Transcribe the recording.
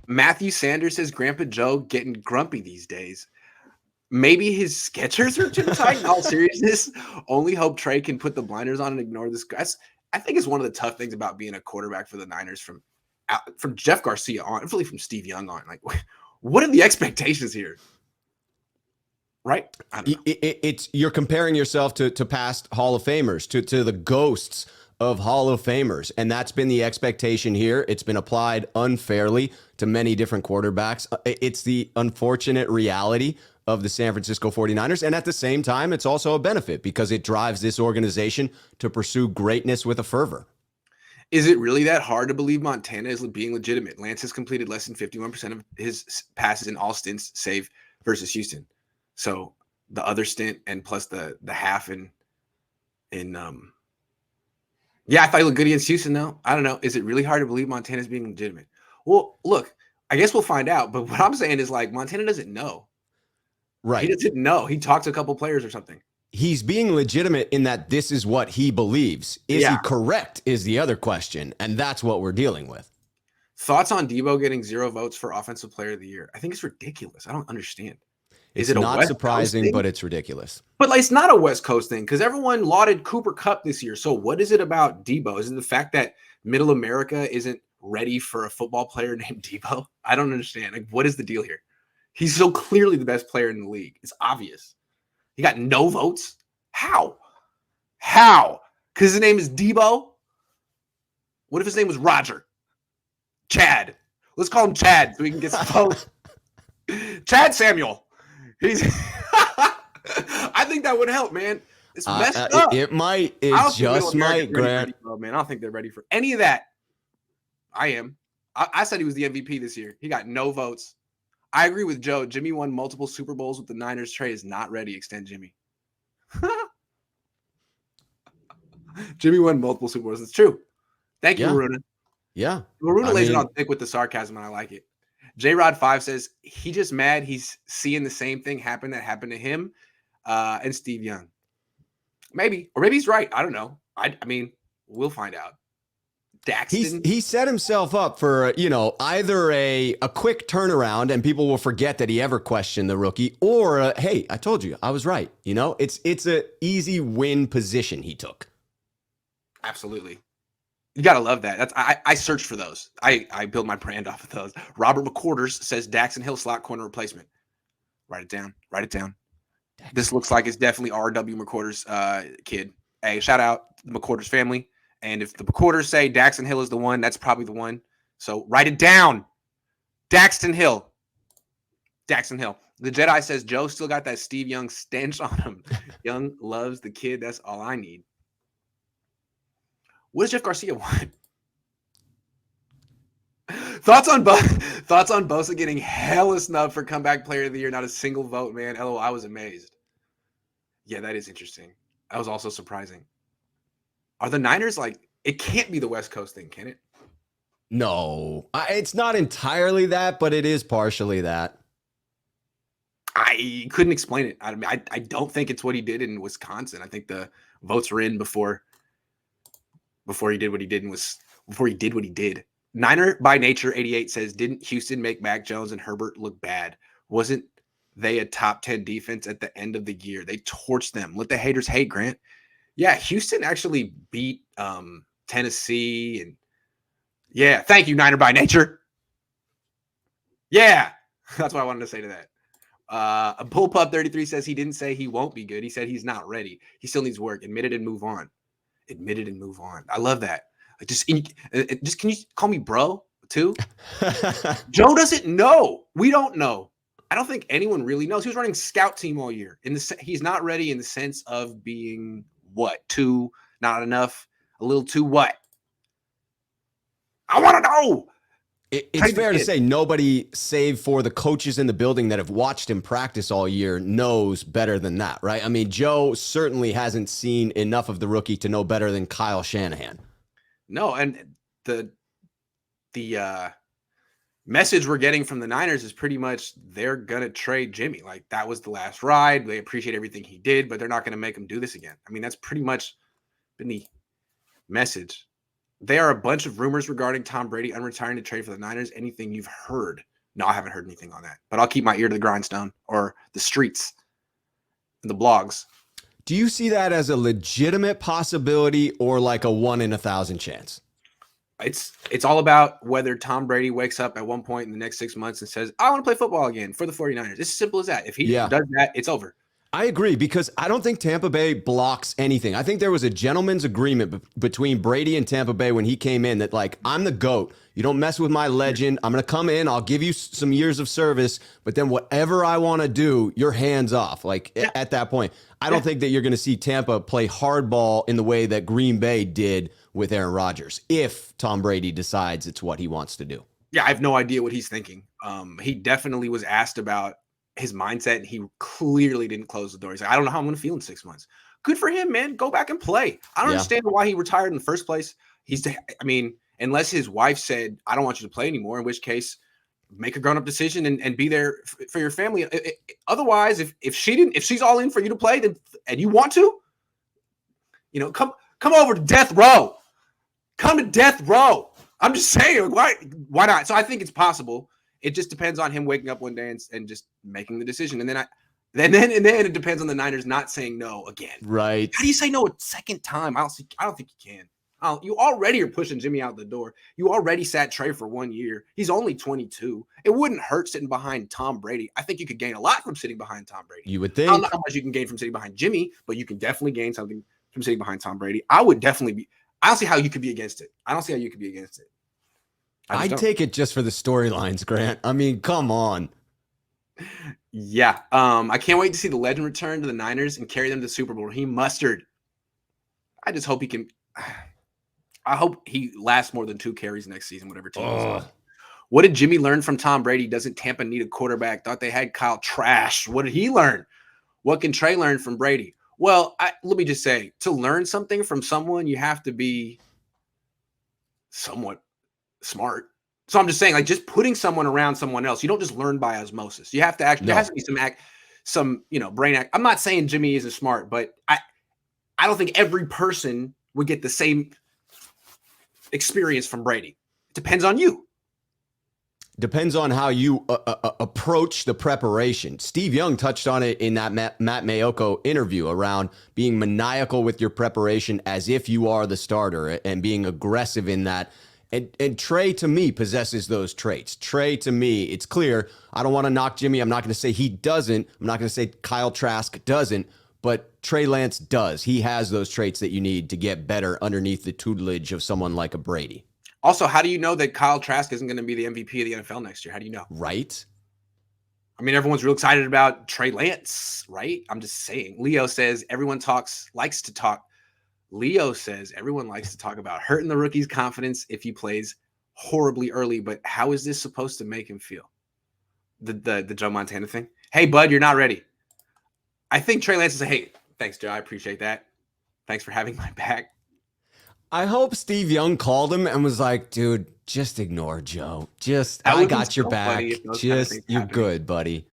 Matthew Sanders says Grandpa Joe getting grumpy these days. Maybe his Skechers are too tight. In all seriousness, only hope Trey can put the blinders on and ignore this. I think it's one of the tough things about being a quarterback for the Niners from Jeff Garcia on, really from Steve Young on. Like, what are the expectations here? Right? I don't know. It's you're comparing yourself to past Hall of Famers, to the ghosts of Hall of Famers. And that's been the expectation here. It's been applied unfairly to many different quarterbacks. It's the unfortunate reality of the San Francisco 49ers. And at the same time, it's also a benefit because it drives this organization to pursue greatness with a fervor. Is it really that hard to believe Montana is being legitimate? Lance has completed less than 51% of his passes in all stints, save versus Houston. So the other stint and plus the half in yeah, I thought he looked good against Houston, though. I don't know. Is it really hard to believe Montana's being legitimate? Well, look, I guess we'll find out. But what I'm saying is, like, Montana doesn't know. Right. He doesn't know. He talked to a couple players or something. He's being legitimate in that this is what he believes. Is he correct is the other question, and that's what we're dealing with. Thoughts on Debo getting 0 votes for Offensive Player of the Year? I think it's ridiculous. I don't understand. Is it not surprising, but it's ridiculous. But like, it's not a West Coast thing because everyone lauded Cooper Kupp this year. So what is it about Debo? Is it the fact that Middle America isn't ready for a football player named Debo? I don't understand. Like, what is the deal here? He's so clearly the best player in the league. It's obvious. He got no votes. How? Because his name is Debo? What if his name was Roger? Chad. Let's call him Chad so we can get some votes. Chad Samuel. He's I think that would help, man. It's messed up. It might. It just might, Grant. Man, I don't think they're ready for any of that. I am. I said he was the MVP this year. He got no votes. I agree with Joe. Jimmy won multiple Super Bowls with the Niners. Trey is not ready. Extend Jimmy. Jimmy won multiple Super Bowls. It's true. Thank you, Maruna. Yeah. Maruna lays it on thick with the sarcasm, and I like it. J-Rod5 says he just mad he's seeing the same thing happen that happened to him and Steve Young. Maybe. Or maybe he's right. I don't know. I mean, we'll find out. Daxton. He set himself up for, either a quick turnaround and people will forget that he ever questioned the rookie, or, hey, I told you, I was right. It's an easy win position he took. Absolutely. You got to love that. That's I search for those. I build my brand off of those. Robert McQuarters says Daxton Hill slot corner replacement. Write it down. This looks like it's definitely R.W. McQuarters' kid. Hey, shout out to the McQuarters family. And if the McQuarters say Daxton Hill is the one, that's probably the one. So write it down. Daxton Hill. The Jedi says Joe still got that Steve Young stench on him. Young loves the kid. That's all I need. What does Jeff Garcia want? Thoughts on Bosa getting hella snub for comeback player of the year? Not a single vote, man. LOL, I was amazed. Yeah, that is interesting. That was also surprising. Are the Niners it can't be the West Coast thing, can it? No, it's not entirely that, but it is partially that. I couldn't explain it. I mean, I don't think it's what he did in Wisconsin. I think the votes were in before he did what he did. Niner by nature 88 says, didn't Houston make Mac Jones and Herbert look bad? Wasn't they a top 10 defense at the end of the year? They torched them. Let the haters hate, Grant. Yeah, Houston actually beat Tennessee. And yeah, thank you, Niner by nature. Yeah, that's what I wanted to say to that. A Bullpup 33 says he didn't say he won't be good. He said he's not ready. He still needs work. Admit it and move on. I love that. Just can you call me bro too? Joe doesn't know. We don't know. I don't think anyone really knows. He was running scout team all year. He's not ready in the sense of being what? Too not enough? A little too what? I want to know. It's fair to say nobody, save for the coaches in the building that have watched him practice all year, knows better than that, right? I mean, Joe certainly hasn't seen enough of the rookie to know better than Kyle Shanahan. No, and the message we're getting from the Niners is pretty much they're going to trade Jimmy. Like, that was the last ride. They appreciate everything he did, but they're not going to make him do this again. I mean, that's pretty much been the message. There are a bunch of rumors regarding Tom Brady unretiring to trade for the Niners. Anything you've heard? No, I haven't heard anything on that, but I'll keep my ear to the grindstone or the streets and the blogs. Do you see that as a legitimate possibility or like a 1 in 1,000 chance? It's all about whether Tom Brady wakes up at one point in the next 6 months and says, I want to play football again for the 49ers. It's as simple as that. If he does that, it's over. I agree, because I don't think Tampa Bay blocks anything. I think there was a gentleman's agreement between Brady and Tampa Bay when he came in that, like, I'm the GOAT. You don't mess with my legend. I'm going to come in. I'll give you some years of service, but then whatever I want to do, you're hands off. Like, at that point, I don't think that you're going to see Tampa play hardball in the way that Green Bay did with Aaron Rodgers, if Tom Brady decides it's what he wants to do. Yeah, I have no idea what he's thinking. He definitely was asked about his mindset, and he clearly didn't close the door. He's like, I don't know how I'm going to feel in 6 months. Good for him, man. Go back and play. I don't understand why he retired in the first place. Unless his wife said, I don't want you to play anymore, in which case make a grown-up decision and be there for your family. Otherwise, if she's all in for you to play, then, and you want to, come over to death row. Come to death row. I'm just saying, why not? So I think it's possible. It just depends on him waking up one day and just making the decision. And then it depends on the Niners not saying no again. Right. How do you say no a second time? I don't think you can. You already are pushing Jimmy out the door. You already sat Trey for 1 year. He's only 22. It wouldn't hurt sitting behind Tom Brady. I think you could gain a lot from sitting behind Tom Brady. You would think. I don't know how much you can gain from sitting behind Jimmy, but you can definitely gain something from sitting behind Tom Brady. I would definitely be. I don't see how you could be against it. I don't see how you could be against it. I'd take it just for the storylines, Grant. I mean, come on. Yeah. I can't wait to see the legend return to the Niners and carry them to the Super Bowl. He mustard. I just hope he can. I hope he lasts more than 2 carries next season, whatever team he's on. What did Jimmy learn from Tom Brady? Doesn't Tampa need a quarterback? Thought they had Kyle Trash. What did he learn? What can Trey learn from Brady? Well, let me just say, to learn something from someone, you have to be somewhat smart. So I'm just saying, like, just putting someone around someone else, you don't just learn by osmosis. You have to actually, there has to be some brain act. I'm not saying Jimmy isn't smart, but I don't think every person would get the same experience from Brady. It depends on you. Depends on how you approach the preparation. Steve Young touched on it in that Matt Mayoko interview around being maniacal with your preparation as if you are the starter and being aggressive in that. And Trey, to me, possesses those traits. Trey, to me, it's clear. I don't want to knock Jimmy. I'm not going to say he doesn't. I'm not going to say Kyle Trask doesn't. But Trey Lance does. He has those traits that you need to get better underneath the tutelage of someone like a Brady. Also, how do you know that Kyle Trask isn't going to be the MVP of the NFL next year? How do you know? Right. I mean, everyone's real excited about Trey Lance, right? I'm just saying. Leo says everyone likes to talk about hurting the rookie's confidence if he plays horribly early. But how is this supposed to make him feel? The Joe Montana thing? Hey, bud, you're not ready. I think Trey Lance is like, hey, thanks, Joe. I appreciate that. Thanks for having my back. I hope Steve Young called him and was like, dude, just ignore Joe. I got your back. Just, you're good, buddy.